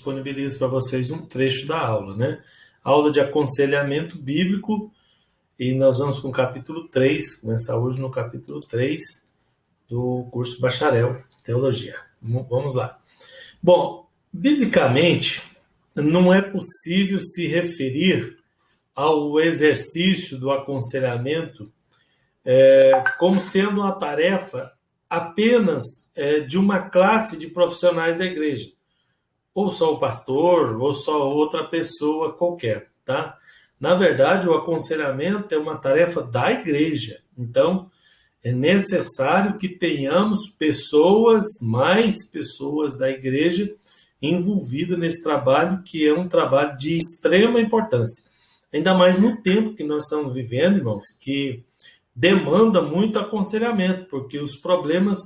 Disponibilizo para vocês um trecho da aula, né? Aula de aconselhamento bíblico, e nós vamos com o capítulo 3, começar hoje no capítulo 3 do curso Bacharel em Teologia. Vamos lá. Bom, biblicamente, não é possível se referir ao exercício do aconselhamento como sendo uma tarefa apenas de uma classe de profissionais da igreja. Ou só o pastor, ou só outra pessoa qualquer, tá? Na verdade, o aconselhamento é uma tarefa da igreja. Então, é necessário que tenhamos mais pessoas da igreja envolvidas nesse trabalho, que é um trabalho de extrema importância. Ainda mais no tempo que nós estamos vivendo, irmãos, que demanda muito aconselhamento, porque os problemas,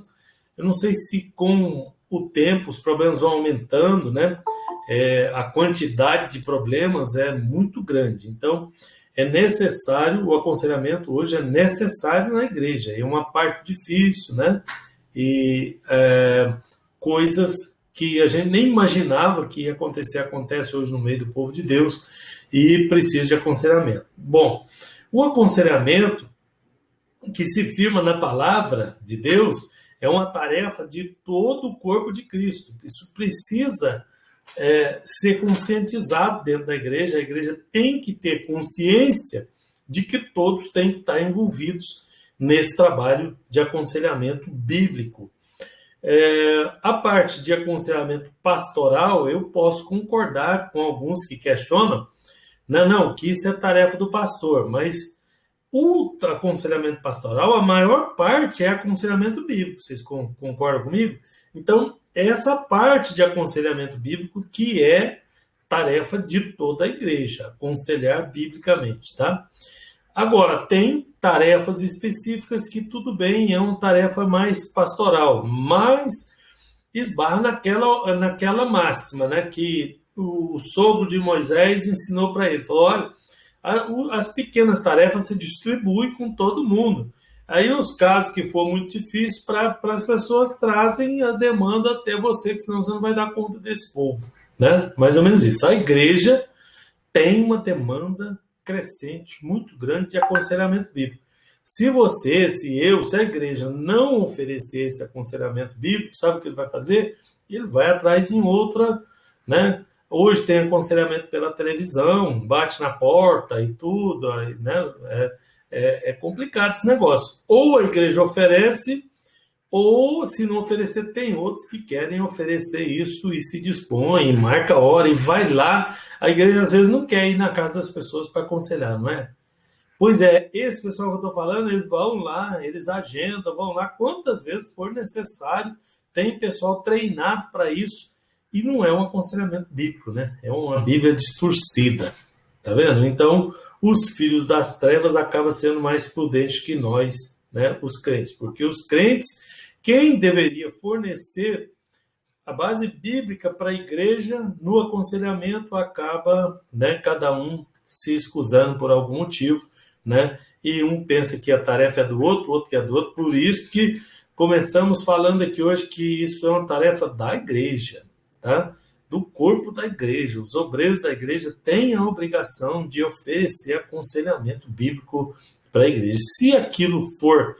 eu não sei se com o tempo os problemas vão aumentando, né? A quantidade de problemas é muito grande. Então, é necessário, o aconselhamento hoje é necessário na igreja. É uma parte difícil, né? E coisas que a gente nem imaginava que ia acontecer, acontece hoje no meio do povo de Deus e precisa de aconselhamento. Bom, o aconselhamento que se firma na palavra de Deus é uma tarefa de todo o corpo de Cristo. Isso precisa ser conscientizado dentro da igreja. A igreja tem que ter consciência de que todos têm que estar envolvidos nesse trabalho de aconselhamento bíblico. A parte de aconselhamento pastoral, eu posso concordar com alguns que questionam, que isso é tarefa do pastor, mas o aconselhamento pastoral, a maior parte é aconselhamento bíblico. Vocês concordam comigo? Então, essa parte de aconselhamento bíblico que é tarefa de toda a igreja, aconselhar biblicamente, tá? Agora, tem tarefas específicas que tudo bem, é uma tarefa mais pastoral, mas esbarra naquela máxima, né, que o sogro de Moisés ensinou para ele. Falou, olha, as pequenas tarefas se distribuem com todo mundo. Aí os casos que for muito difícil, para as pessoas trazem a demanda até você, que senão você não vai dar conta desse povo, né? Mais ou menos isso. A igreja tem uma demanda crescente, muito grande de aconselhamento bíblico. Se a igreja não oferecer esse aconselhamento bíblico, sabe o que ele vai fazer? Ele vai atrás em outra, né? Hoje tem aconselhamento pela televisão, bate na porta e tudo, né? É complicado esse negócio. Ou a igreja oferece, ou se não oferecer, tem outros que querem oferecer isso e se dispõe, marca a hora e vai lá. A igreja às vezes não quer ir na casa das pessoas para aconselhar, não é? Pois é, esse pessoal que eu estou falando, eles vão lá, eles agendam, vão lá quantas vezes for necessário, tem pessoal treinado para isso. E não é um aconselhamento bíblico, né? É uma Bíblia distorcida, tá vendo? Então, os filhos das trevas acabam sendo mais prudentes que nós, né? Os crentes. Porque os crentes, quem deveria fornecer a base bíblica para a igreja no aconselhamento acaba, né? Cada um se escusando por algum motivo, né? E um pensa que a tarefa é do outro, o outro que é do outro. Por isso que começamos falando aqui hoje que isso é uma tarefa da igreja. Tá? Do corpo da igreja. Os obreiros da igreja têm a obrigação de oferecer aconselhamento bíblico para a igreja. Se aquilo for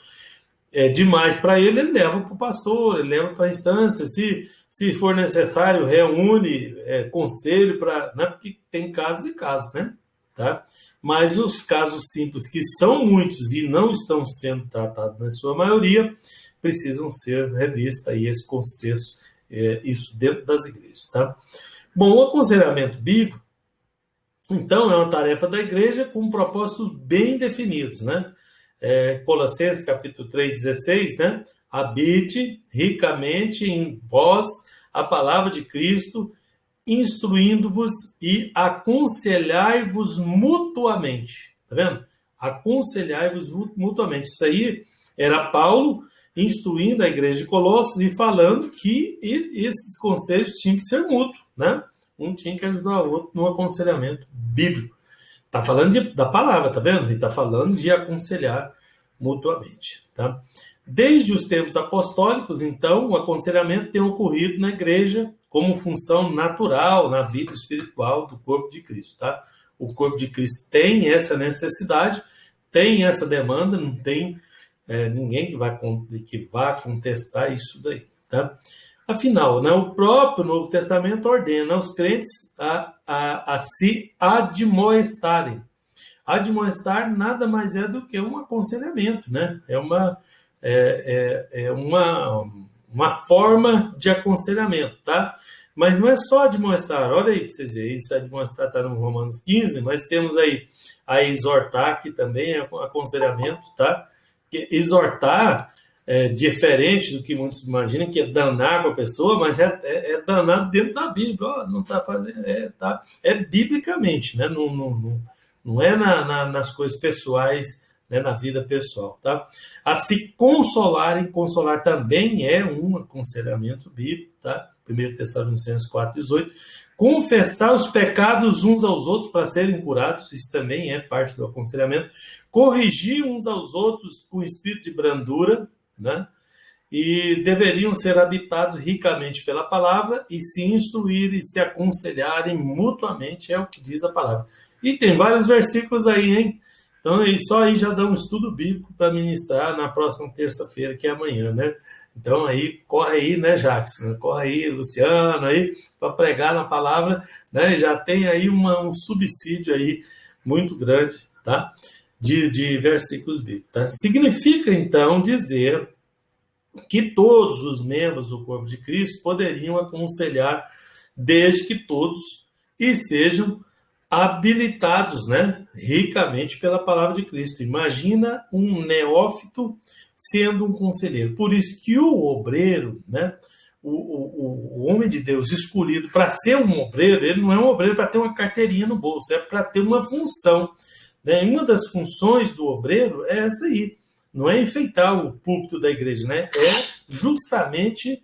demais para ele leva para o pastor, ele leva para a instância. Se for necessário, reúne conselho para... Né? Porque tem casos e casos, né? Tá? Mas os casos simples, que são muitos e não estão sendo tratados na sua maioria, precisam ser revistos aí esse consenso, isso dentro das igrejas, tá? Bom, o aconselhamento bíblico, então, é uma tarefa da igreja com propósitos bem definidos, né? Colossenses capítulo 3:16, né? Habite ricamente em vós a palavra de Cristo, instruindo-vos e aconselhai-vos mutuamente, tá vendo? Aconselhai-vos mutuamente. Isso aí era Paulo instruindo a igreja de Colossos e falando que esses conselhos tinham que ser mútuos, né? Um tinha que ajudar o outro no aconselhamento bíblico. Está falando da palavra, tá vendo? Ele está falando de aconselhar mutuamente, tá? Desde os tempos apostólicos, então, o aconselhamento tem ocorrido na igreja como função natural na vida espiritual do corpo de Cristo, tá? O corpo de Cristo tem essa necessidade, tem essa demanda, não tem ninguém que vá contestar isso daí, tá? Afinal, né, o próprio Novo Testamento ordena aos crentes a se admoestarem. Admoestar nada mais é do que um aconselhamento, né? É uma forma de aconselhamento, tá? Mas não é só admoestar, olha aí para vocês verem, isso admoestar está no Romanos 15, mas temos aí a exortar, que também é aconselhamento, tá? Porque exortar é diferente do que muitos imaginam, que é danar com a pessoa, mas é danar dentro da Bíblia, ó, não está fazendo, é biblicamente, né? Não é nas coisas pessoais, né, na vida pessoal, tá? A se consolarem, consolar também é um aconselhamento bíblico, tá? 1 Tessalonicenses 4,18. Confessar os pecados uns aos outros para serem curados, isso também é parte do aconselhamento. Corrigir uns aos outros com espírito de brandura, né? E deveriam ser habitados ricamente pela palavra e se instruir e se aconselharem mutuamente, é o que diz a palavra. E tem vários versículos aí, hein? Então, só aí já dá um estudo bíblico para ministrar na próxima terça-feira, que é amanhã, né? Então, aí, corre aí, né, Jackson? Corre aí, Luciano, aí, para pregar na palavra, né? Já tem aí um subsídio aí muito grande, tá? De versículos bíblicos, tá? Significa, então, dizer que todos os membros do corpo de Cristo poderiam aconselhar, desde que todos estejam habilitados, né, ricamente pela palavra de Cristo. Imagina um neófito sendo um conselheiro. Por isso que o obreiro, né, o homem de Deus escolhido para ser um obreiro, ele não é um obreiro para ter uma carteirinha no bolso, é para ter uma função, né? Uma das funções do obreiro é essa aí. Não é enfeitar o púlpito da igreja, né? É justamente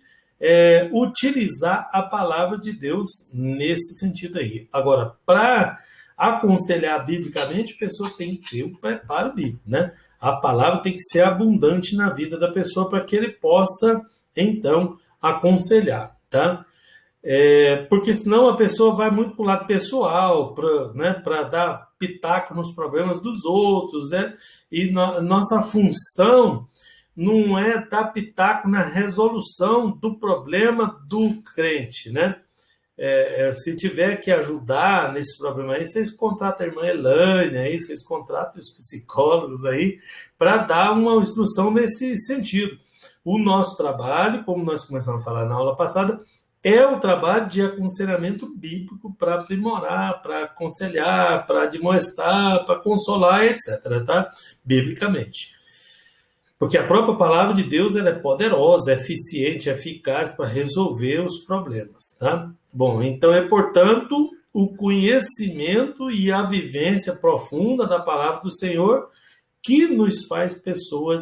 utilizar a palavra de Deus nesse sentido aí. Agora, para aconselhar biblicamente, a pessoa tem que ter um preparo bíblico, né? A palavra tem que ser abundante na vida da pessoa para que ele possa, então, aconselhar, tá? Porque senão a pessoa vai muito para o lado pessoal, para dar pitaco nos problemas dos outros, né? E nossa função não é dar pitaco na resolução do problema do crente, né? Se tiver que ajudar nesse problema aí, vocês contratam a irmã Elaine, aí, vocês contratam os psicólogos aí, para dar uma instrução nesse sentido. O nosso trabalho, como nós começamos a falar na aula passada, é o trabalho de aconselhamento bíblico para aprimorar, para aconselhar, para admoestar, para consolar, etc., tá? Biblicamente. Porque a própria palavra de Deus ela é poderosa, eficiente, eficaz para resolver os problemas, tá? Bom, então portanto, o conhecimento e a vivência profunda da palavra do Senhor que nos faz pessoas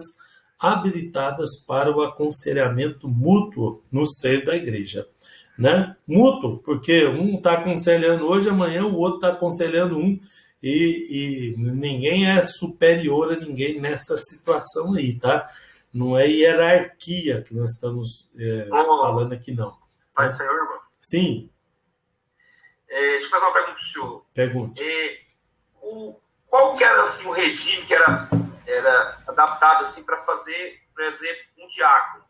habilitadas para o aconselhamento mútuo no seio da igreja, né? Mútuo, porque um está aconselhando hoje, amanhã o outro está aconselhando um, e ninguém é superior a ninguém nessa situação aí, tá? Não é hierarquia que nós estamos falando aqui, não. Pai do Senhor, irmão? Sim. Deixa eu fazer uma pergunta para o senhor. Pergunte. Qual que era assim, o regime que era adaptado assim, para fazer, por exemplo, um diácono?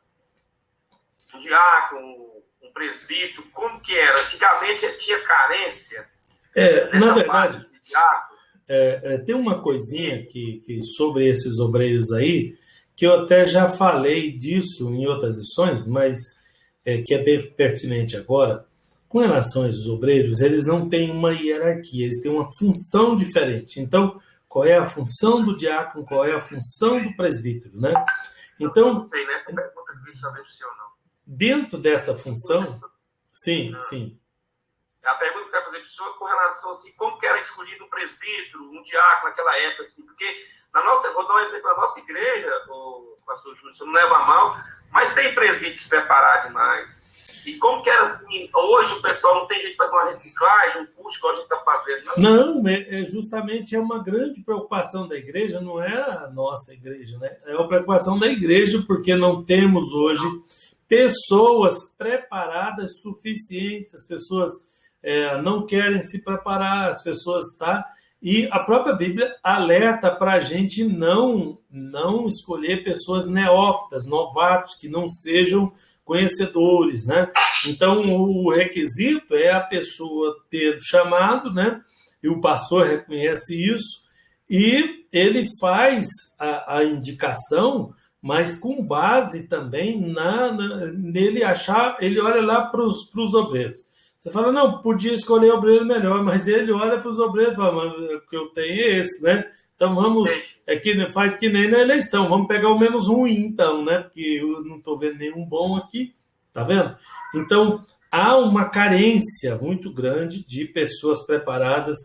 Um diácono, um presbítero, como que era? Antigamente tinha carência. Na verdade, tem uma coisinha que sobre esses obreiros aí, que eu até já falei disso em outras lições, mas que é bem pertinente agora. Com relação aos obreiros, eles não têm uma hierarquia, eles têm uma função diferente. Então, qual é a função do diácono, qual é a função do presbítero, né? Então, não tem nessa pergunta que saber se ou não. Dentro dessa função, sim. A pergunta que eu quero fazer para o senhor é com relação assim, como que era escolhido um presbítero, um diácono naquela época, assim, porque vou dar um exemplo, na nossa igreja, o pastor Júlio, você não leva a mal, mas tem presbíteros preparados demais. E como que era assim, hoje o pessoal não tem jeito de fazer uma reciclagem, um curso que a gente está fazendo? Não, justamente uma grande preocupação da igreja, não é a nossa igreja, né? É a preocupação da igreja, porque não temos hoje pessoas preparadas suficientes, as pessoas não querem se preparar, as pessoas, tá? E a própria Bíblia alerta para a gente não escolher pessoas neófitas, novatos, que não sejam conhecedores, né? Então, o requisito é a pessoa ter chamado, né? E o pastor reconhece isso, e ele faz a indicação, mas com base também nele achar, ele olha lá para os obreiros. Você fala, não, podia escolher obreiro melhor, mas ele olha para os obreiros e fala, mas o que eu tenho é esse, né? Então vamos, faz que nem na eleição, vamos pegar o menos ruim, então, né? Porque eu não estou vendo nenhum bom aqui, tá vendo? Então, há uma carência muito grande de pessoas preparadas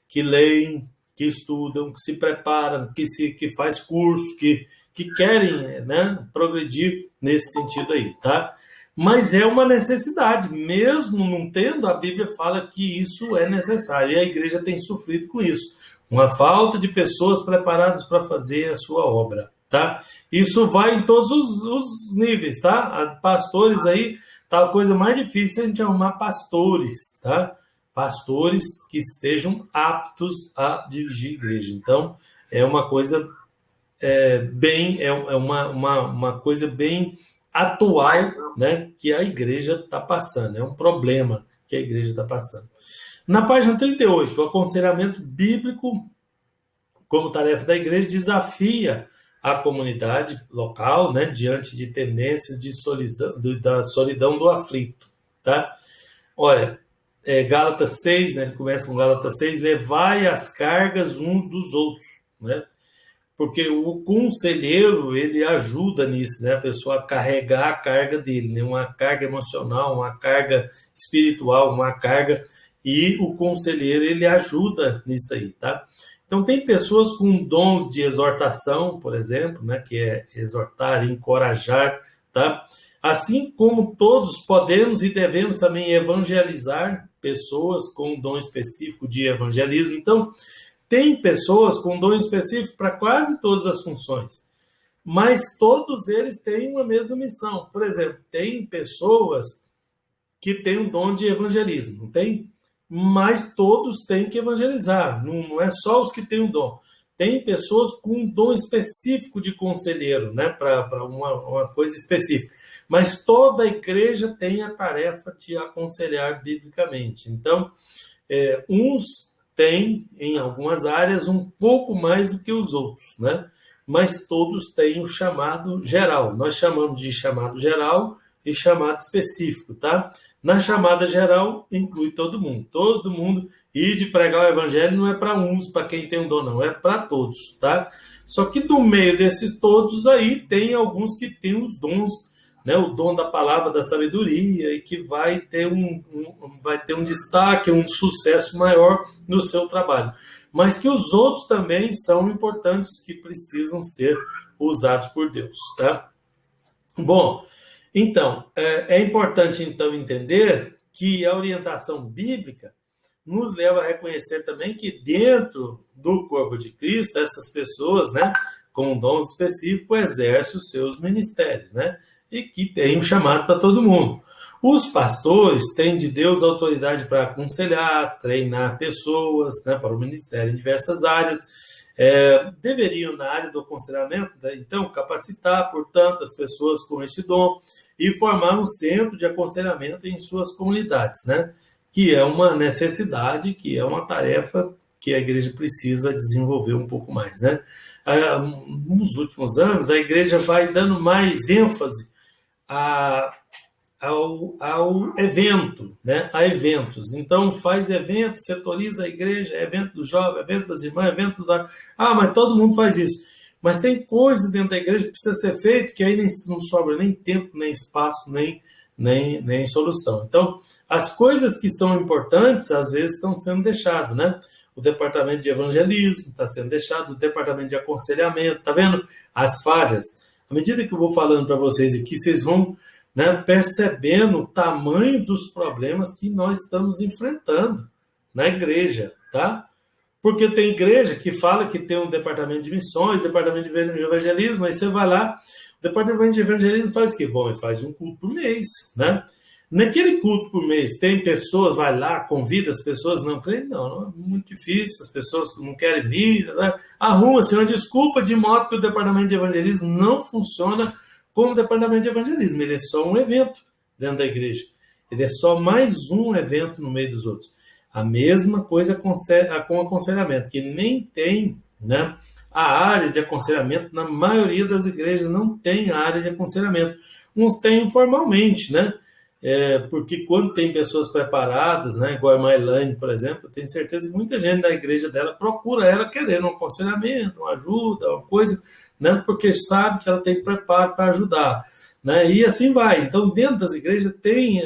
que leem, que estudam, que se preparam, que faz curso, que querem, né, progredir nesse sentido aí, tá? Mas é uma necessidade, mesmo não tendo, a Bíblia fala que isso é necessário, e a igreja tem sofrido com isso, uma falta de pessoas preparadas para fazer a sua obra, tá? Isso vai em todos os níveis, tá? Pastores aí, tá, a coisa mais difícil é a gente arrumar pastores, tá? Pastores que estejam aptos a dirigir a igreja. Então, é uma coisa uma coisa bem atual, né, que a igreja está passando, é um problema que a igreja está passando. Na página 38, o aconselhamento bíblico como tarefa da igreja desafia a comunidade local, né, diante de tendências da solidão do aflito, tá? Olha, Gálatas 6, né, ele começa com Gálatas 6, levai as cargas uns dos outros, né? Porque o conselheiro, ele ajuda nisso, né? A pessoa a carregar a carga dele, né? Uma carga emocional, uma carga espiritual, uma carga... E o conselheiro, ele ajuda nisso aí, tá? Então, tem pessoas com dons de exortação, por exemplo, né? Que é exortar, encorajar, tá? Assim como todos podemos e devemos também evangelizar pessoas com um dom específico de evangelismo. Então, tem pessoas com dom específico para quase todas as funções, mas todos eles têm uma mesma missão. Por exemplo, tem pessoas que têm um dom de evangelismo, não tem? Mas todos têm que evangelizar, não é só os que têm um dom. Tem pessoas com um dom específico de conselheiro, né, para uma coisa específica. Mas toda a igreja tem a tarefa de aconselhar biblicamente. Então, uns têm, em algumas áreas, um pouco mais do que os outros, né? Mas todos têm o chamado geral. Nós chamamos de chamado geral e chamado específico, tá? Na chamada geral, inclui todo mundo, e de pregar o evangelho não é para uns, para quem tem um dom, não, é para todos, tá? Só que no meio desses todos aí, tem alguns que têm os dons, né, o dom da palavra da sabedoria, e que vai ter um destaque, um sucesso maior no seu trabalho. Mas que os outros também são importantes, que precisam ser usados por Deus, tá? Bom, então, é importante então entender que a orientação bíblica nos leva a reconhecer também que dentro do corpo de Cristo, essas pessoas, né, com dons específicos, exercem os seus ministérios, né? E que tem um chamado para todo mundo. Os pastores têm de Deus autoridade para aconselhar, treinar pessoas, né, para o ministério em diversas áreas. Deveriam, na área do aconselhamento, né, então, capacitar, portanto, as pessoas com esse dom e formar um centro de aconselhamento em suas comunidades, né? Que é uma necessidade, que é uma tarefa que a igreja precisa desenvolver um pouco mais, né? Nos últimos anos, a igreja vai dando mais ênfase ao evento, né? A eventos. Então, faz eventos, setoriza a igreja, evento do jovem, evento das irmãs, evento dos... mas todo mundo faz isso. Mas tem coisas dentro da igreja que precisa ser feito, que aí não sobra nem tempo, nem espaço, nem solução. Então, as coisas que são importantes, às vezes, estão sendo deixadas, né? O departamento de evangelismo está sendo deixado, o departamento de aconselhamento, tá vendo? As falhas. À medida que eu vou falando para vocês aqui, vocês vão, né, percebendo o tamanho dos problemas que nós estamos enfrentando na igreja, tá? Porque tem igreja que fala que tem um departamento de missões, departamento de evangelismo, aí você vai lá, o departamento de evangelismo faz o quê? Bom, ele faz um culto por mês, né? Naquele culto por mês, tem pessoas, vai lá, convida as pessoas não creem? Não, é muito difícil, as pessoas não querem ir, né? Arruma-se uma desculpa de modo que o departamento de evangelismo não funciona como departamento de evangelismo, ele é só um evento dentro da igreja, ele é só mais um evento no meio dos outros. A mesma coisa com aconselhamento, que nem tem, né, a área de aconselhamento, na maioria das igrejas não tem a área de aconselhamento. Uns têm informalmente, né? Porque quando tem pessoas preparadas, né, igual a Mailane, por exemplo, eu tenho certeza que muita gente da igreja dela procura ela querendo um aconselhamento, uma ajuda, uma coisa, né, porque sabe que ela tem preparo para ajudar. Né, e assim vai. Então, dentro das igrejas tem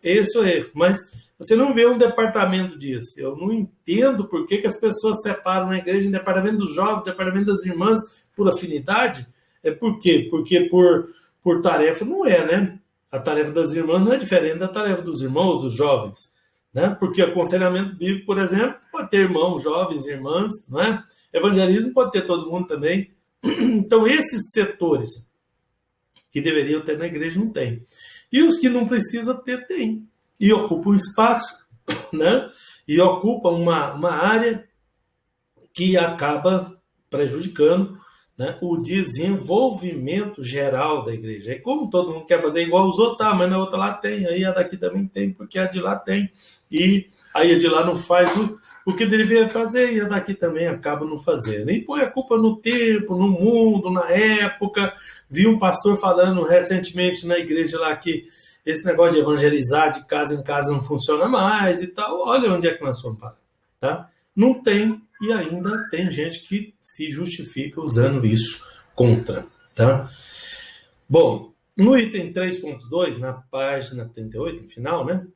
esse ou esse, mas você não vê um departamento disso. Eu não entendo por que as pessoas separam na igreja em departamento dos jovens, departamento das irmãs, por afinidade. Por quê? Porque por tarefa não é, né? A tarefa das irmãs não é diferente da tarefa dos irmãos, dos jovens. Né? Porque aconselhamento bíblico, por exemplo, pode ter irmãos, jovens, irmãs, não é? Evangelismo pode ter todo mundo também. Então, esses setores que deveriam ter na igreja não tem. E os que não precisam ter, tem. E ocupam espaço, né? E ocupam uma área que acaba prejudicando, né, o desenvolvimento geral da igreja. É como todo mundo quer fazer igual os outros, mas na outra lá tem, aí a daqui também tem, porque a de lá tem. E aí a de lá não faz o que deveria fazer, e a daqui também acaba não fazendo. E põe a culpa no tempo, no mundo, na época. Vi um pastor falando recentemente na igreja lá que esse negócio de evangelizar de casa em casa não funciona mais e tal. Olha onde é que nós vamos parar, tá? Não tem, e ainda tem gente que se justifica usando isso contra, tá? Bom, no item 3.2, na página 38, no final, né?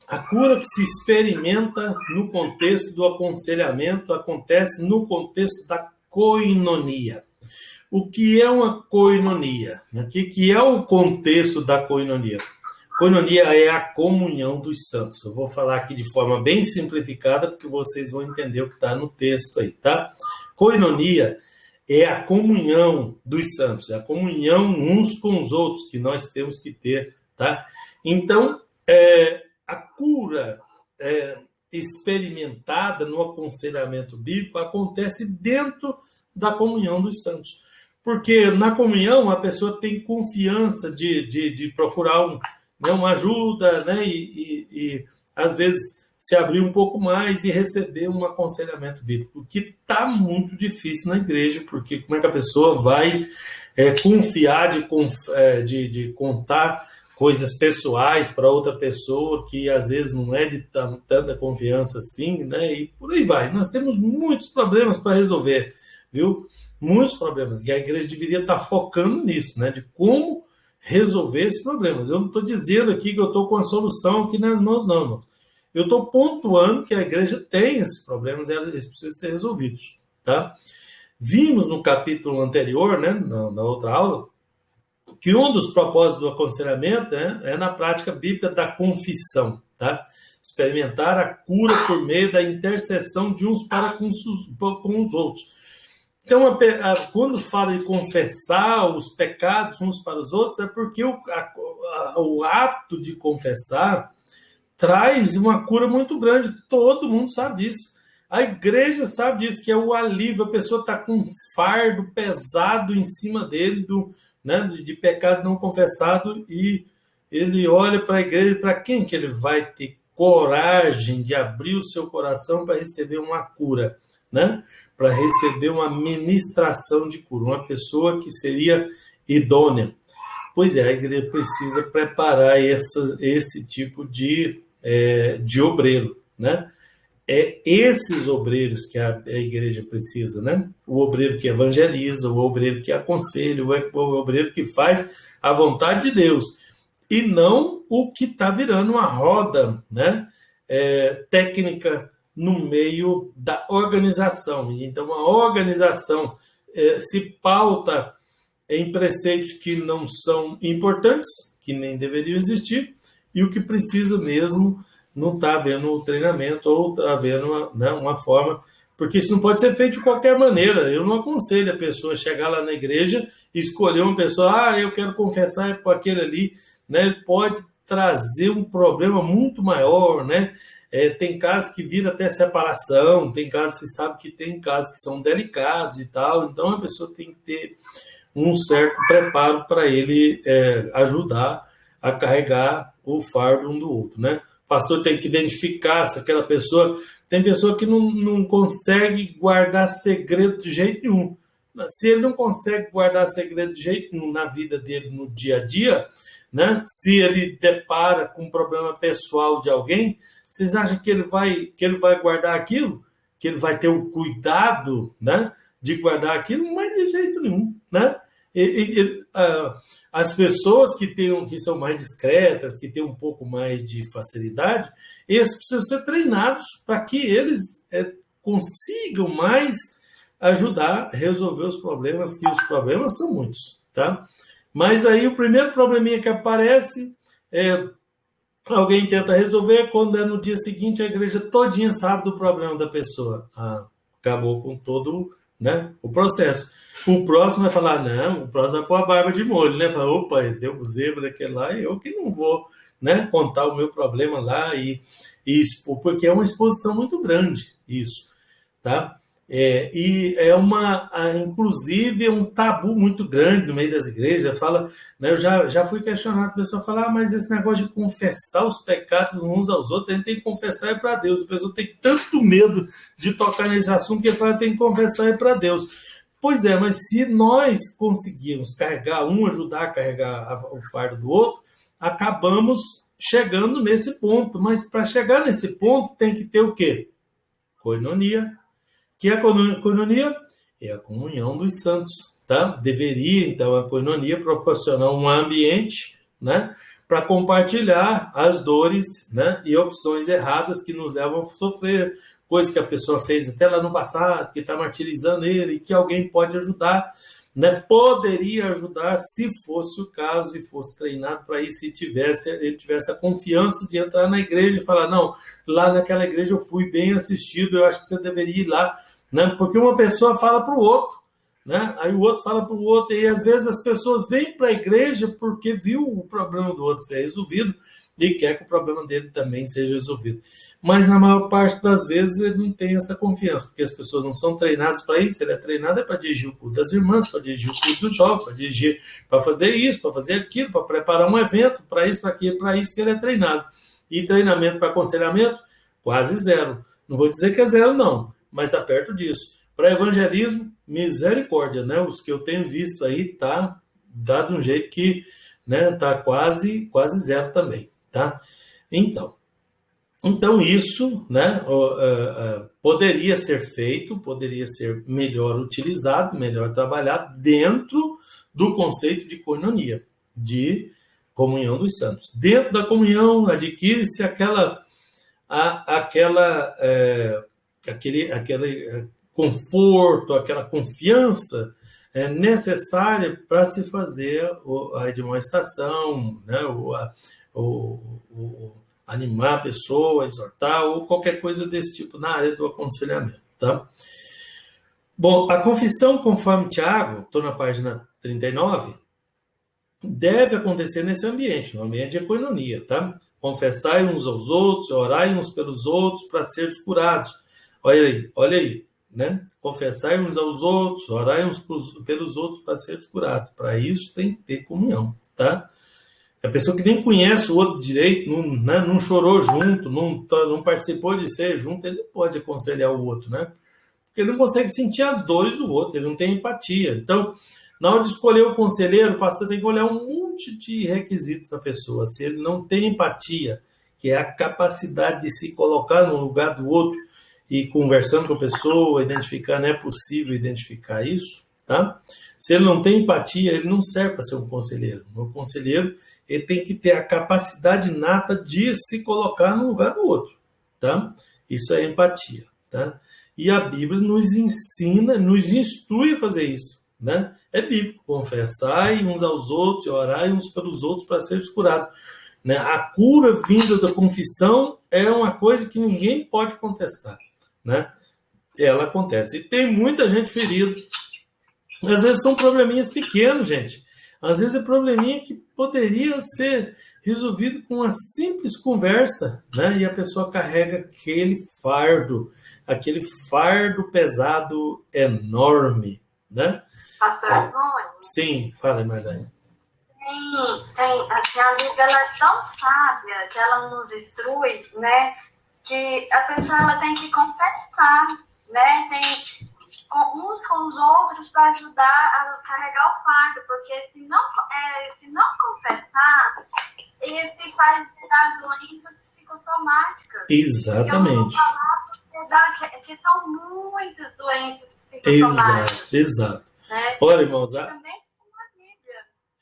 A cura que se experimenta no contexto do aconselhamento acontece no contexto da koinonia. O que é uma koinonia? O que é o contexto da koinonia? Koinonia é a comunhão dos santos. Eu vou falar aqui de forma bem simplificada, porque vocês vão entender o que está no texto aí, tá? Koinonia é a comunhão dos santos, é a comunhão uns com os outros que nós temos que ter, tá? Então, a cura experimentada no aconselhamento bíblico acontece dentro da comunhão dos santos. Porque na comunhão a pessoa tem confiança de procurar uma ajuda, né? E às vezes se abrir um pouco mais e receber um aconselhamento bíblico, o que está muito difícil na igreja, porque como é que a pessoa vai confiar de contar coisas pessoais para outra pessoa que às vezes não é de tanta confiança assim, né? E por aí vai. Nós temos muitos problemas para resolver, viu? Muitos problemas. E a igreja deveria estar focando nisso, né? De como resolver esses problemas. Eu não estou dizendo aqui que eu estou com a solução aqui nas mãos, não. Eu estou pontuando que a igreja tem esses problemas e eles precisam ser resolvidos, tá? Vimos no capítulo anterior, né, na outra aula, que um dos propósitos do aconselhamento é na prática bíblica da confissão, tá? Experimentar a cura por meio da intercessão de uns para com os outros. Então, quando fala de confessar os pecados uns para os outros, é porque o ato de confessar traz uma cura muito grande. Todo mundo sabe disso. A igreja sabe disso, que é o alívio. A pessoa está com um fardo pesado em cima dele, né, de pecado não confessado, e ele olha para a igreja, para quem que ele vai ter coragem de abrir o seu coração para receber uma cura, né? Para receber uma ministração de cura, uma pessoa que seria idônea. Pois é, a igreja precisa preparar esse tipo de obreiro, né? É esses obreiros que a igreja precisa, né? O obreiro que evangeliza, o obreiro que aconselha, o obreiro que faz a vontade de Deus, e não o que está virando uma roda, né? Técnica no meio da organização. Então, a organização se pauta em preceitos que não são importantes, que nem deveriam existir, e o que precisa mesmo não está havendo o treinamento ou está havendo uma forma, Porque isso não pode ser feito de qualquer maneira. Eu não aconselho a pessoa chegar lá na igreja e escolher uma pessoa, eu quero confessar com aquele ali, né? Ele pode trazer um problema muito maior, né? Tem casos que vira até separação, tem casos que sabe que tem casos que são delicados e tal, então a pessoa tem que ter um certo preparo para ele ajudar a carregar o fardo um do outro, né? O pastor tem que identificar se aquela pessoa... Tem pessoa que não consegue guardar segredo de jeito nenhum. Se ele não consegue guardar segredo de jeito nenhum na vida dele, no dia a dia, né? Se ele depara com um problema pessoal de alguém, vocês acham que ele vai guardar aquilo? Que ele vai ter o cuidado, né, de guardar aquilo? Não é de jeito nenhum, né? As pessoas que são mais discretas, que têm um pouco mais de facilidade, eles precisam ser treinados para que eles consigam mais ajudar a resolver os problemas, que os problemas são muitos, tá? Mas aí o primeiro probleminha que aparece alguém tenta resolver, quando no dia seguinte a igreja todinha sabe do problema da pessoa. Acabou com todo, né, o processo. O próximo vai falar, não, o próximo vai pôr a barba de molho, né? Fala, opa, deu zebra aquele lá, eu que não vou, né, contar o meu problema lá e expor, porque é uma exposição muito grande isso, tá? E inclusive, um tabu muito grande no meio das igrejas. Fala, né, eu já fui questionado, a pessoa fala, mas esse negócio de confessar os pecados uns aos outros, a gente tem que confessar para Deus. A pessoa tem tanto medo de tocar nesse assunto que ele fala, tem que confessar para Deus. Pois é, mas se nós conseguirmos ajudar a carregar o fardo do outro, acabamos chegando nesse ponto. Mas para chegar nesse ponto, tem que ter o quê? Koinonia. Que é a koinonia? É a comunhão dos santos, tá? Deveria, então, a koinonia proporcionar um ambiente, né, para compartilhar as dores, né, e opções erradas que nos levam a sofrer, coisas que a pessoa fez até lá no passado, que está martirizando ele, que alguém pode ajudar, né? Poderia ajudar se fosse o caso, e fosse treinado para isso, e ele tivesse a confiança de entrar na igreja e falar, não, lá naquela igreja eu fui bem assistido, eu acho que você deveria ir lá, né? Porque uma pessoa fala para o outro, né? Aí o outro fala para o outro, e às vezes as pessoas vêm para a igreja porque viu o problema do outro ser resolvido e quer que o problema dele também seja resolvido. Mas na maior parte das vezes ele não tem essa confiança, porque as pessoas não são treinadas para isso. Ele é treinado para dirigir o culto das irmãs, para dirigir o culto dos jovens, para dirigir, para fazer isso, para fazer aquilo, para preparar um evento, para isso, para aquilo, para isso que ele é treinado. E treinamento para aconselhamento, quase zero. Não vou dizer que é zero, não, mas está perto disso. Para evangelismo, misericórdia, né? Os que eu tenho visto aí tá dado um jeito que, né, tá quase zero também, tá? Então isso, né, poderia ser feito, poderia ser melhor utilizado, melhor trabalhado dentro do conceito de koinonia, de comunhão dos santos. Dentro da comunhão adquire-se aquele conforto, aquela confiança necessária para se fazer a demonstração, né, animar a pessoa, exortar, ou qualquer coisa desse tipo na área do aconselhamento, tá? Bom, a confissão, conforme Tiago, estou na página 39, deve acontecer nesse ambiente, no ambiente de koinonia, tá? Confessai uns aos outros, orai uns pelos outros para seres curados. Olha aí, né? Confessai uns aos outros, orai uns pelos outros para seres curados. Para isso tem que ter comunhão, tá? A pessoa que nem conhece o outro direito, não chorou junto, não participou de ser junto, ele não pode aconselhar o outro, né? Porque ele não consegue sentir as dores do outro, ele não tem empatia. Então, na hora de escolher o conselheiro, o pastor tem que olhar um monte de requisitos da pessoa. Se ele não tem empatia, que é a capacidade de se colocar no lugar do outro e conversando com a pessoa, identificar, não é possível identificar isso, tá? Se ele não tem empatia, ele não serve para ser um conselheiro. O conselheiro, ele tem que ter a capacidade inata de se colocar no lugar do outro, tá? Isso é empatia, tá? E a Bíblia nos ensina, nos instrui a fazer isso, né? É bíblico, confessai uns aos outros e orai uns pelos outros para seres curados, né? A cura vinda da confissão é uma coisa que ninguém pode contestar, né? ela acontece. E tem muita gente ferida. Às vezes são probleminhas pequenos, gente. Às vezes é probleminha que poderia ser resolvido com uma simples conversa, né? E a pessoa carrega aquele fardo pesado enorme, né? Pastor Antônio? Sim, fala, Marlene. Tem, assim, a Bíblia ela é tão sábia que ela nos instrui, né? Que a pessoa ela tem que confessar, né? Tem uns com os outros para ajudar a carregar o fardo, porque se não confessar, esse faz gerar doenças psicossomáticas. Exatamente. Eu vou falar que são muitas doenças psicossomáticas. Exato. Né? Olha, irmãos, também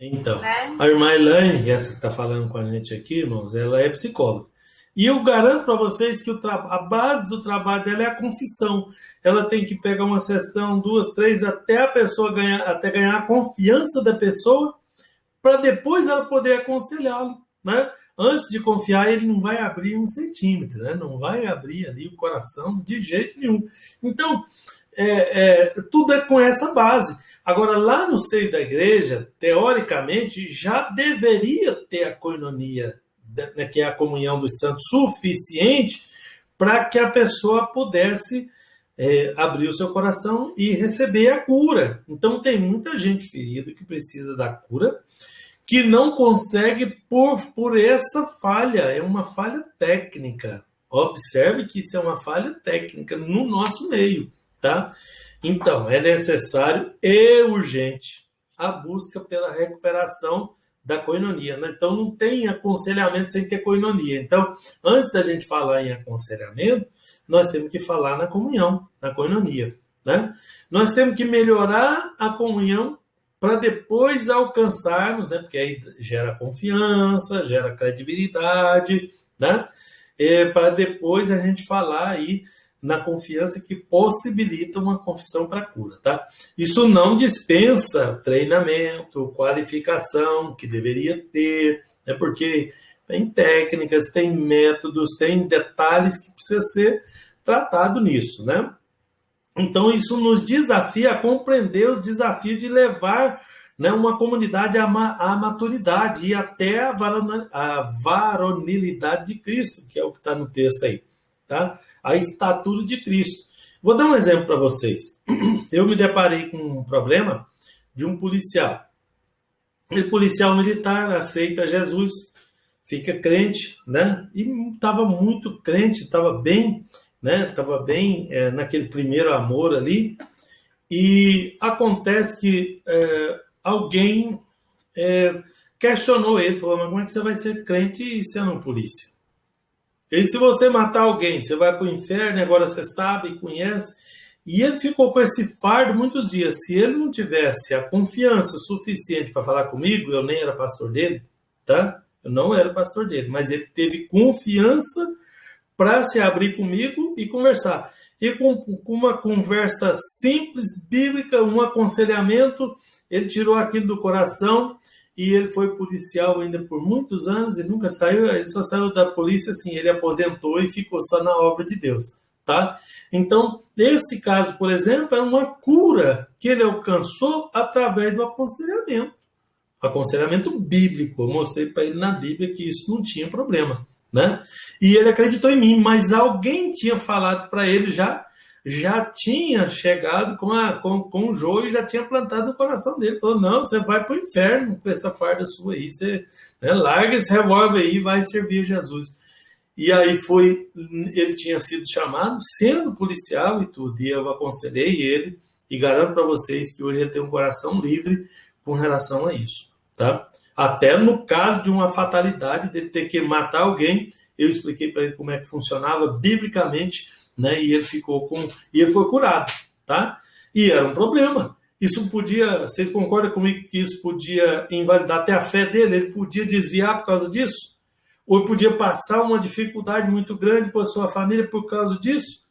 então, né? A irmã Elaine, essa que está falando com a gente aqui, irmãos, ela é psicóloga. E eu garanto para vocês que a base do trabalho dela é a confissão. Ela tem que pegar uma sessão, 2, 3, até a pessoa ganhar a confiança da pessoa, para depois ela poder aconselhá-lo, né? Antes de confiar, ele não vai abrir 1 centímetro, né? Não vai abrir ali o coração de jeito nenhum. Então, tudo é com essa base. Agora, lá no seio da igreja, teoricamente, já deveria ter a koinonia, né, que é a comunhão dos santos, suficiente para que a pessoa pudesse abrir o seu coração e receber a cura. Então, tem muita gente ferida que precisa da cura, que não consegue por essa falha. É uma falha técnica. Observe que isso é uma falha técnica no nosso meio, tá? Então, é necessário e urgente a busca pela recuperação da koinonia, né? Então, não tem aconselhamento sem ter koinonia. Então, antes da gente falar em aconselhamento, nós temos que falar na comunhão, na koinonia, né? Nós temos que melhorar a comunhão para depois alcançarmos, né? Porque aí gera confiança, gera credibilidade, né? Para depois a gente falar aí na confiança que possibilita uma confissão para cura, tá? Isso não dispensa treinamento, qualificação, que deveria ter, né? Porque tem técnicas, tem métodos, tem detalhes que precisa ser tratado nisso, né? Então, isso nos desafia a compreender os desafios de levar, né, uma comunidade à maturidade e até a varonilidade de Cristo, que é o que está no texto aí, tá? A estatura de Cristo. Vou dar um exemplo para vocês. Eu me deparei com um problema de um policial. O policial militar aceita Jesus, fica crente, né? E estava muito crente, estava bem, né? Estava bem naquele primeiro amor ali. E acontece que alguém questionou ele, falou: mas como é que você vai ser crente e sendo um polícia? E se você matar alguém, você vai para o inferno, agora você sabe e conhece. E ele ficou com esse fardo muitos dias. Se ele não tivesse a confiança suficiente para falar comigo, eu nem era pastor dele, tá? Eu não era pastor dele, mas ele teve confiança para se abrir comigo e conversar. E com uma conversa simples, bíblica, um aconselhamento, ele tirou aquilo do coração. E ele foi policial ainda por muitos anos e nunca saiu, ele só saiu da polícia assim, ele aposentou e ficou só na obra de Deus, tá? Então, esse caso, por exemplo, é uma cura que ele alcançou através do aconselhamento bíblico. Eu mostrei para ele na Bíblia que isso não tinha problema, né? E ele acreditou em mim, mas alguém tinha falado para ele já tinha chegado com o joio e já tinha plantado no coração dele. Falou: não, você vai para o inferno com essa farda sua aí, você, né, larga esse revólver aí e vai servir a Jesus. E aí ele tinha sido chamado, sendo policial e tudo, e eu aconselhei ele, e garanto para vocês que hoje ele tem um coração livre com relação a isso, tá? Até no caso de uma fatalidade, dele ter que matar alguém, eu expliquei para ele como é que funcionava biblicamente, né? E ele foi curado, tá? E era um problema. Isso podia, vocês concordam comigo que isso podia invalidar até a fé dele? Ele podia desviar por causa disso? Ou podia passar uma dificuldade muito grande para a sua família por causa disso?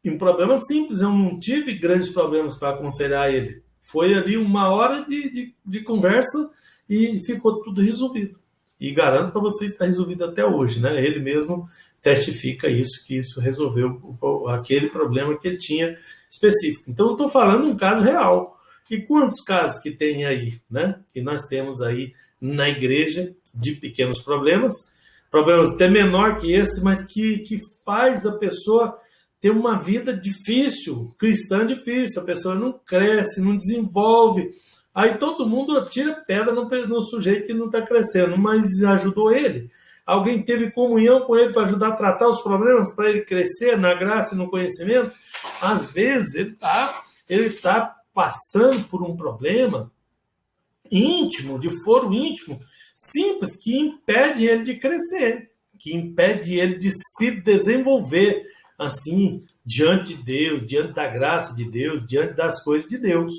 E um problema simples, eu não tive grandes problemas para aconselhar ele. Foi ali 1 hora de conversa e ficou tudo resolvido. E garanto para vocês que está resolvido até hoje, né? Ele mesmo testifica isso, que isso resolveu aquele problema que ele tinha específico. Então, eu estou falando de um caso real. E quantos casos que tem aí, né? Que nós temos aí na igreja de pequenos problemas até menor que esse, mas que faz a pessoa ter uma vida difícil, cristã difícil, a pessoa não cresce, não desenvolve. Aí todo mundo tira pedra no sujeito que não está crescendo, mas ajudou ele. Alguém teve comunhão com ele para ajudar a tratar os problemas, para ele crescer na graça e no conhecimento. Às vezes ele tá passando por um problema íntimo, de foro íntimo, simples, que impede ele de crescer, que impede ele de se desenvolver assim, diante de Deus, diante da graça de Deus, diante das coisas de Deus,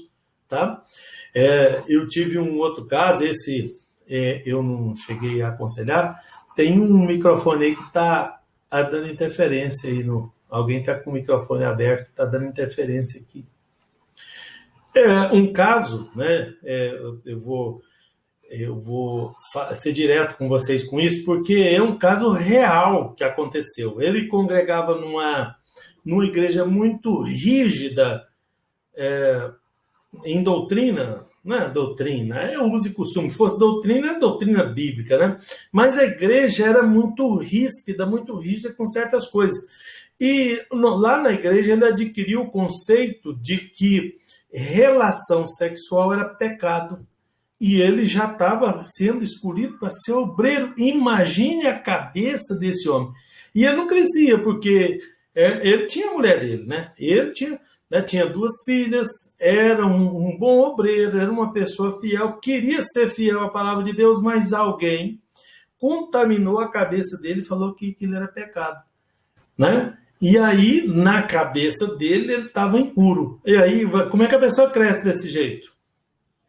tá? Eu tive um outro caso, esse eu não cheguei a aconselhar, tem um microfone aí que está dando interferência aí, alguém está com o microfone aberto, está dando interferência aqui. Um caso, né, eu vou ser direto com vocês com isso, porque é um caso real que aconteceu. Ele congregava numa igreja muito rígida em doutrina, não é doutrina, é uso e costume. Se fosse doutrina, é doutrina bíblica, né? Mas a igreja era muito ríspida, muito rígida com certas coisas. E lá na igreja ele adquiriu o conceito de que relação sexual era pecado. E ele já estava sendo escolhido para ser obreiro. Imagine a cabeça desse homem. E ele não crescia, porque ele tinha a mulher dele, né? Ele tinha 2 filhas, era um bom obreiro, era uma pessoa fiel, queria ser fiel à palavra de Deus, mas alguém contaminou a cabeça dele e falou que aquilo era pecado, né? E aí, na cabeça dele, ele estava impuro. E aí, como é que a pessoa cresce desse jeito?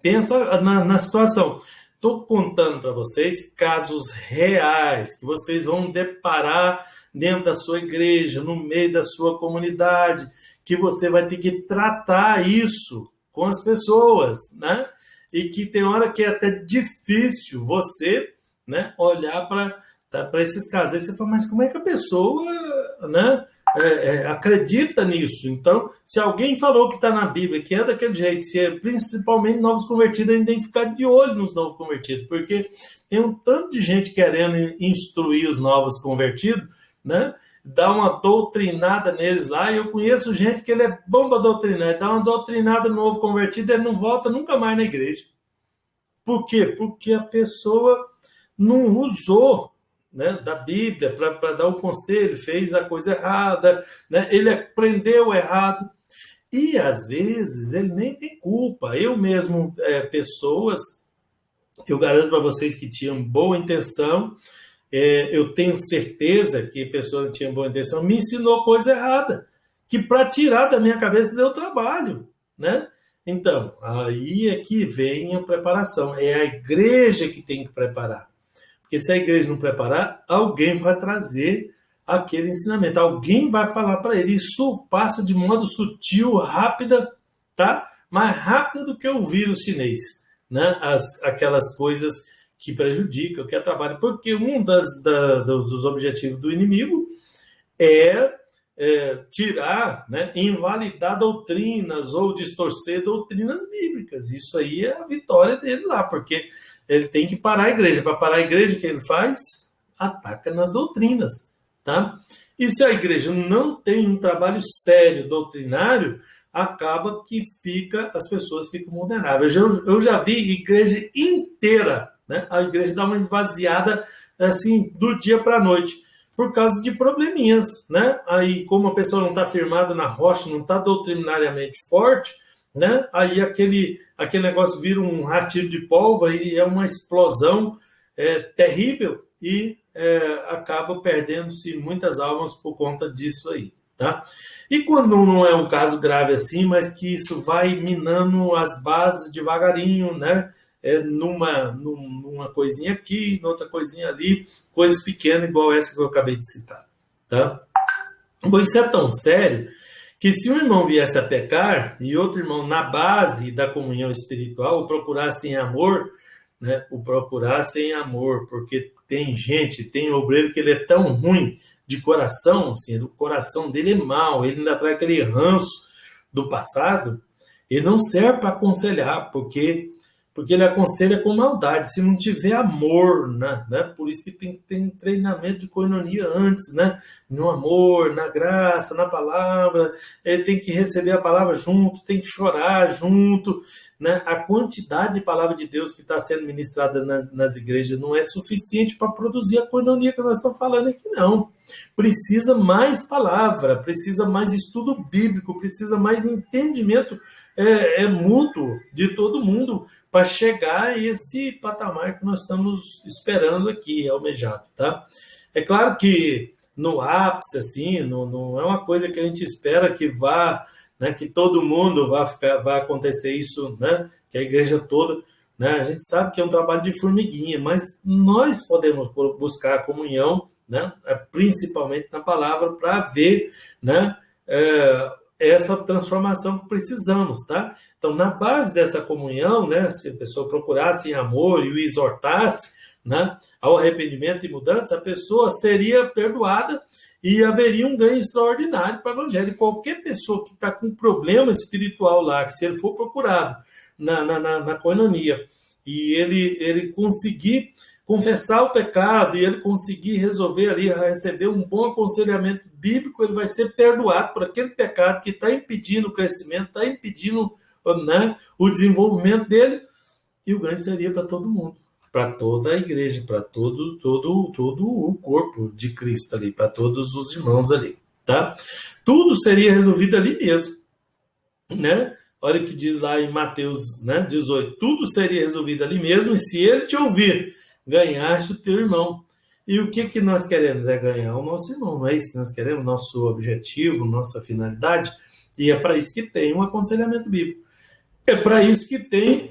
Pensa na situação. Estou contando para vocês casos reais que vocês vão deparar dentro da sua igreja, no meio da sua comunidade, que você vai ter que tratar isso com as pessoas, né? E que tem hora que é até difícil você, né, olhar para esses casos. Aí você fala, mas como é que a pessoa, né, acredita nisso? Então, se alguém falou que está na Bíblia, que é daquele jeito, se é principalmente novos convertidos, a gente tem que ficar de olho nos novos convertidos, porque tem um tanto de gente querendo instruir os novos convertidos, né? Dá uma doutrinada neles lá, e eu conheço gente que ele é bom para doutrinar, dá uma doutrinada no novo convertido, ele não volta nunca mais na igreja. Por quê? Porque a pessoa não usou, né, da Bíblia para dar um conselho, fez a coisa errada, né, ele aprendeu errado, e às vezes ele nem tem culpa. Eu mesmo, pessoas, eu garanto para vocês que tinham boa intenção, eu tenho certeza que a pessoa que tinha boa intenção me ensinou coisa errada, que para tirar da minha cabeça deu trabalho, né? Então, aí é que vem a preparação, é a igreja que tem que preparar. Porque se a igreja não preparar, alguém vai trazer aquele ensinamento, alguém vai falar para ele. Isso passa de modo sutil, rápida, tá? Mais rápida do que o vírus chinês, né? Aquelas coisas que prejudicam, que atrapalham. Porque um dos objetivos do inimigo é tirar, né, invalidar doutrinas ou distorcer doutrinas bíblicas. Isso aí é a vitória dele lá, porque ele tem que parar a igreja. Para parar a igreja, o que ele faz? Ataca nas doutrinas, tá? E se a igreja não tem um trabalho sério doutrinário, acaba que as pessoas ficam vulneráveis. Eu já vi igreja inteira, né? A igreja dá uma esvaziada assim do dia para a noite, por causa de probleminhas, né? Aí, como a pessoa não está firmada na rocha, não está doutrinariamente forte, né? Aí aquele negócio vira um rastilho de pólvora e é uma explosão terrível e acaba perdendo-se muitas almas por conta disso aí, tá? E quando não é um caso grave assim, mas que isso vai minando as bases devagarinho, né? Numa coisinha aqui, noutra coisinha ali, coisas pequenas igual essa que eu acabei de citar, tá? Bom, isso é tão sério que se um irmão viesse a pecar e outro irmão, na base da comunhão espiritual, o procurasse em amor, né? O procurasse em amor, porque tem obreiro que ele é tão ruim, de coração, assim, o coração dele é mau, ele ainda traz aquele ranço do passado, ele não serve para aconselhar, porque ele aconselha com maldade. Se não tiver amor, né? Por isso que tem que ter um treinamento de koinonia antes, né? No amor, na graça, na palavra. Ele tem que receber a palavra junto, tem que chorar junto, né? A quantidade de palavra de Deus que está sendo ministrada nas igrejas não é suficiente para produzir a koinonia que nós estamos falando aqui, não. Precisa mais palavra, precisa mais estudo bíblico, precisa mais entendimento mútuo de todo mundo para chegar a esse patamar que nós estamos esperando aqui, almejado, tá? É claro que no ápice, assim, não é uma coisa que a gente espera que vá, né, que todo mundo vai acontecer isso, né, que a igreja toda, né, a gente sabe que é um trabalho de formiguinha, mas nós podemos buscar a comunhão, né, principalmente na palavra, para ver, né, essa transformação que precisamos, tá? Então, na base dessa comunhão, né, se a pessoa procurasse em amor e o exortasse, né, ao arrependimento e mudança, a pessoa seria perdoada e haveria um ganho extraordinário para o evangelho. Qualquer pessoa que está com problema espiritual lá, que se ele for procurado na koinonia e ele conseguir confessar o pecado e ele conseguir resolver ali, receber um bom aconselhamento bíblico, ele vai ser perdoado por aquele pecado que está impedindo o crescimento, está impedindo, né, o desenvolvimento dele, e o ganho seria para todo mundo, para toda a igreja, para todo o corpo de Cristo ali, para todos os irmãos ali, tá? Tudo seria resolvido ali mesmo, né? Olha o que diz lá em Mateus, né, 18, tudo seria resolvido ali mesmo, e se ele te ouvir, ganhaste o teu irmão. E o que nós queremos? É ganhar o nosso irmão, não é isso que nós queremos? Nosso objetivo, nossa finalidade, e é para isso que tem um aconselhamento bíblico. É para isso que tem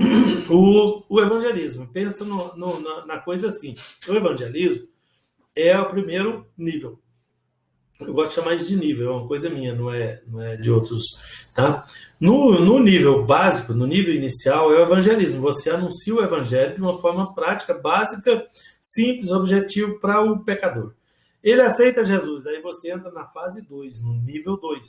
o evangelismo. Pensa na coisa assim, o evangelismo é o primeiro nível. Eu gosto de chamar isso de nível, é uma coisa minha, não é de outros, tá? No nível básico, no nível inicial, é o evangelismo. Você anuncia o evangelho de uma forma prática, básica, simples, objetivo para o pecador. Ele aceita Jesus, aí você entra na fase 2, no nível 2.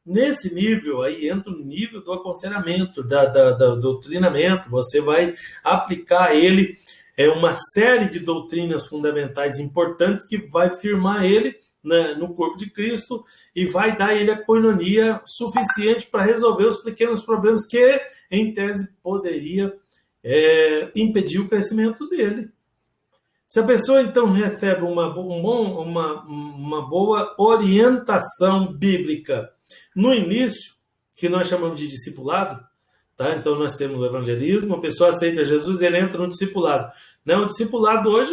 Nesse nível, aí entra o nível do aconselhamento, do treinamento. Você vai aplicar a ele uma série de doutrinas fundamentais importantes que vai firmar ele no corpo de Cristo e vai dar a ele a koinonia suficiente para resolver os pequenos problemas que, em tese, poderia impedir o crescimento dele. Se a pessoa, então, recebe uma boa orientação bíblica no início, que nós chamamos de discipulado, tá? Então, nós temos o evangelismo, a pessoa aceita Jesus e ele entra no discipulado. Né? O discipulado hoje,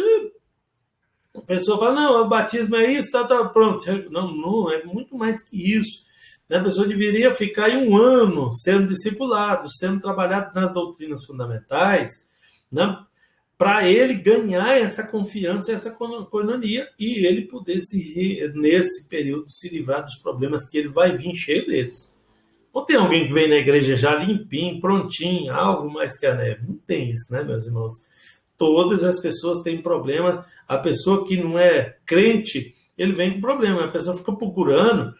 a pessoa fala, não, o batismo é isso, tá pronto. Não, é muito mais que isso. Né? A pessoa deveria ficar aí 1 ano sendo discipulado, sendo trabalhado nas doutrinas fundamentais, né? Para ele ganhar essa confiança, essa koinonia, e ele poder, nesse período, se livrar dos problemas que ele vai vir cheio deles. Não tem alguém que vem na igreja já limpinho, prontinho, alvo mais que a neve. Não tem isso, né, meus irmãos? Todas as pessoas têm problema. A pessoa que não é crente, ele vem com problema. A pessoa fica procurando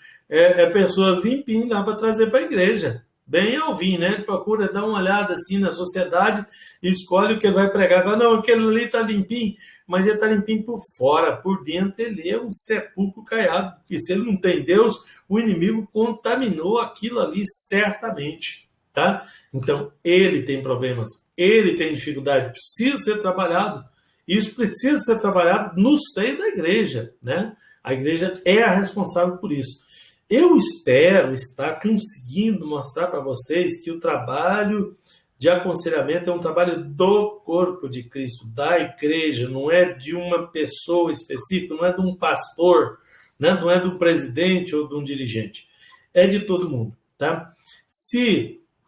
pessoas limpinhas lá para trazer para a igreja. Bem alvinho, né? Ele procura dar uma olhada assim na sociedade e escolhe o que ele vai pregar. Fala, não, aquele ali está limpinho, mas ele está limpinho por fora. Por dentro ele é um sepulcro caiado, porque se ele não tem Deus, o inimigo contaminou aquilo ali certamente, tá? Então, ele tem problemas, ele tem dificuldade, precisa ser trabalhado. Isso precisa ser trabalhado no seio da igreja, né? A igreja é a responsável por isso. Eu espero estar conseguindo mostrar para vocês que o trabalho de aconselhamento é um trabalho do corpo de Cristo, da igreja, não é de uma pessoa específica, não é de um pastor, né? Não é do presidente ou de um dirigente. É de todo mundo, tá?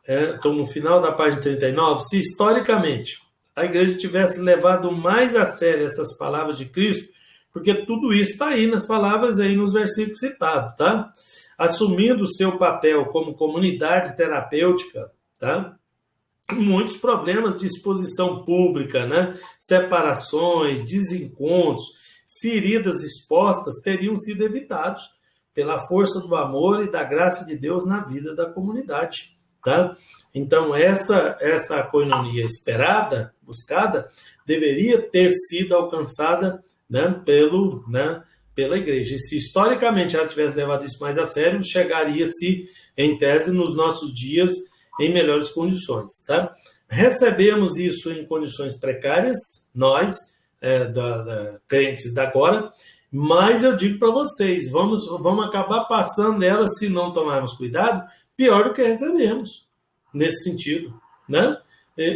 Estou no final da página 39, se historicamente a igreja tivesse levado mais a sério essas palavras de Cristo, porque tudo isso está aí nas palavras, aí nos versículos citados, tá? Assumindo o seu papel como comunidade terapêutica, tá? Muitos problemas de exposição pública, né? Separações, desencontros, feridas expostas teriam sido evitados pela força do amor e da graça de Deus na vida da comunidade, tá? Então, essa coinonia esperada, buscada, deveria ter sido alcançada, né, pela igreja. E se historicamente ela tivesse levado isso mais a sério, chegaria-se, em tese, nos nossos dias, em melhores condições, tá? Recebemos isso em condições precárias, nós, crentes da agora, mas eu digo para vocês, vamos acabar passando ela, se não tomarmos cuidado, pior do que recebemos, nesse sentido, né?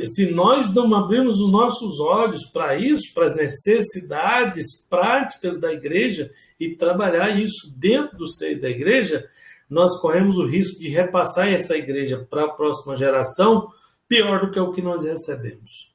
Se nós não abrirmos os nossos olhos para isso, para as necessidades práticas da igreja e trabalhar isso dentro do seio da igreja, nós corremos o risco de repassar essa igreja para a próxima geração pior do que o que nós recebemos.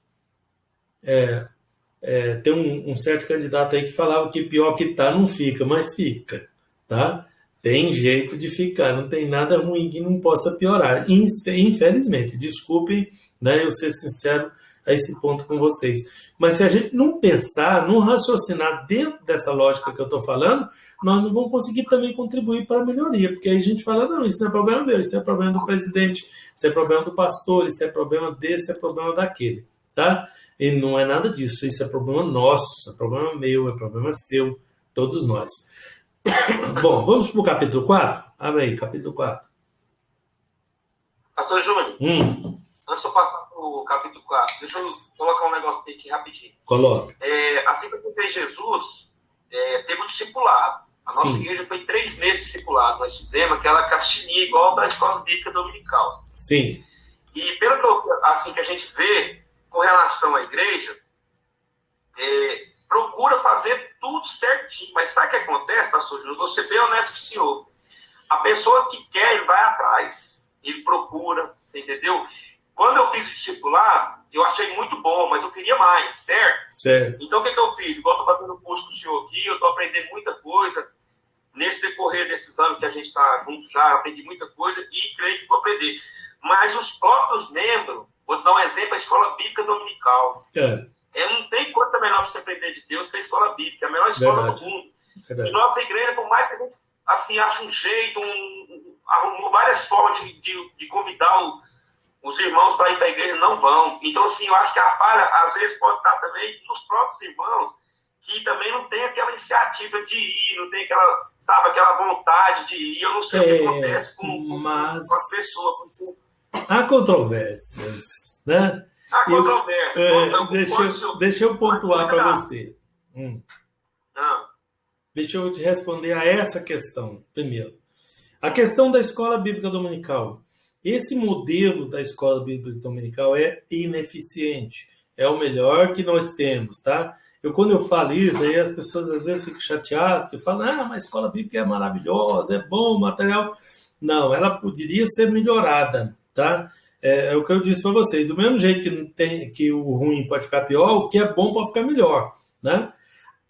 Tem um certo candidato aí que falava que pior que tá não fica, mas fica, tá? Tem jeito de ficar, não tem nada ruim que não possa piorar, infelizmente. Desculpem, né, eu ser sincero a esse ponto com vocês. Mas se a gente não pensar, não raciocinar dentro dessa lógica que eu estou falando, nós não vamos conseguir também contribuir para a melhoria, porque aí a gente fala, não, isso não é problema meu, isso é problema do presidente, isso é problema do pastor, isso é problema desse, é problema daquele, tá? E não é nada disso, isso é problema nosso, é problema meu, é problema seu, todos nós. Bom, vamos para o capítulo 4? Abre aí, capítulo 4. Pastor Júnior, antes de eu passar para o capítulo 4, deixa eu colocar um negócio aqui rapidinho. Coloca. Assim que eu encontrei Jesus, teve um discipulado. A nossa igreja foi 3 meses discipulado. Nós fizemos aquela castilinha igual da escola bíblica dominical. Sim. E pelo que assim que a gente vê com relação à igreja, procura fazer tudo certinho. Mas sabe o que acontece, pastor Júnior? Vou ser bem honesto com o senhor. A pessoa que quer, ele vai atrás. Ele procura, você entendeu? Quando eu fiz o discipulado, eu achei muito bom, mas eu queria mais, certo? Certo. Então, o que eu fiz? Igual eu estou fazendo curso com o senhor aqui, eu estou aprendendo muita coisa. Nesse decorrer desses anos que a gente está junto já, aprendi muita coisa e creio que vou aprender. Mas os próprios membros, vou dar um exemplo, a escola bíblica dominical. Não tem coisa melhor para você aprender de Deus que a escola bíblica, é a melhor escola do mundo. E nossa igreja, por mais que a gente assim, ache um jeito, arrumou várias formas de convidar os irmãos para ir para a igreja, não vão. Então, assim, eu acho que a falha, às vezes, pode estar também nos próprios irmãos, que também não tem aquela iniciativa de ir, não tem aquela, sabe, aquela vontade de ir. Eu não sei o que acontece com as pessoas. Há controvérsias, né? Há controvérsias. Deixa eu pontuar para você. Deixa eu te responder a essa questão, primeiro. A questão da escola bíblica dominical. Esse modelo da escola bíblica dominical é ineficiente. É o melhor que nós temos, tá? Quando eu falo isso, aí as pessoas às vezes ficam chateadas, que falam, mas a escola bíblica é maravilhosa, é bom o material. Não, ela poderia ser melhorada, tá? É o que eu disse para vocês. Do mesmo jeito que o ruim pode ficar pior, o que é bom pode ficar melhor, né?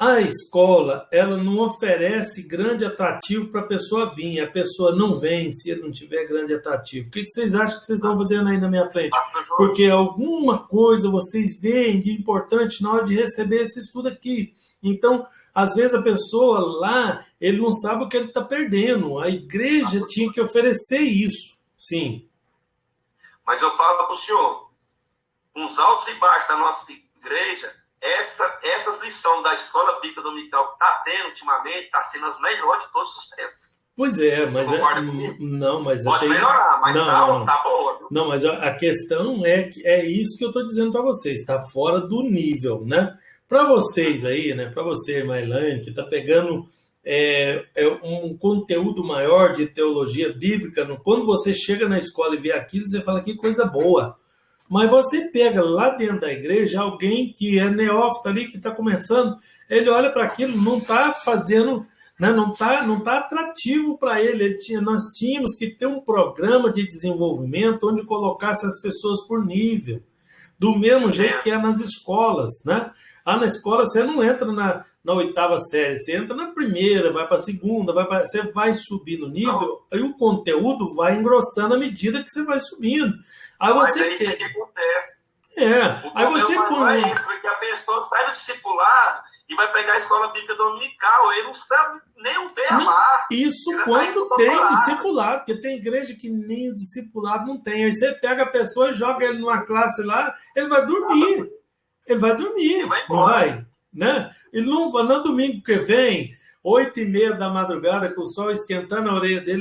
A escola, ela não oferece grande atrativo para a pessoa vir. A pessoa não vem se não tiver grande atrativo. O que vocês acham que vocês estão fazendo aí na minha frente? Porque alguma coisa vocês veem de importante na hora de receber esse estudo aqui. Então, às vezes a pessoa lá, ele não sabe o que ele está perdendo. A igreja tinha que oferecer isso. Sim. Mas eu falo para o senhor, uns altos e baixos da nossa igreja, essas lições da escola bíblica dominical que está tendo ultimamente, está sendo as melhores de todos os tempos. Pois é, mas não, mas pode melhorar, mas tá boa. Viu? Não, mas a questão é isso que eu estou dizendo para vocês, está fora do nível, né? Para vocês aí, né? Para você, Mailane, que está pegando um conteúdo maior de teologia bíblica, quando você chega na escola e vê aquilo, você fala que coisa boa. Mas você pega lá dentro da igreja alguém que é neófito ali, que está começando, ele olha para aquilo, não está fazendo, né, não tá atrativo para ele. Nós tínhamos que ter um programa de desenvolvimento onde colocasse as pessoas por nível, do mesmo jeito que é nas escolas, né? Na escola você não entra na 8ª série, você entra na primeira, vai para a segunda, você vai subindo no nível, e o conteúdo vai engrossando à medida que você vai subindo. Aí você mas é isso que acontece. Aí você põe isso, porque a pessoa sai do discipulado e vai pegar a escola bíblica dominical, ele não sabe nem o beabá. Isso quando tem discipulado, porque tem igreja que nem o discipulado não tem. Aí você pega a pessoa e joga ele numa classe lá, ele vai dormir. Ele vai dormir, não vai? Né? Ele não vai no domingo que vem, 8h30 da madrugada, com o sol esquentando a orelha dele,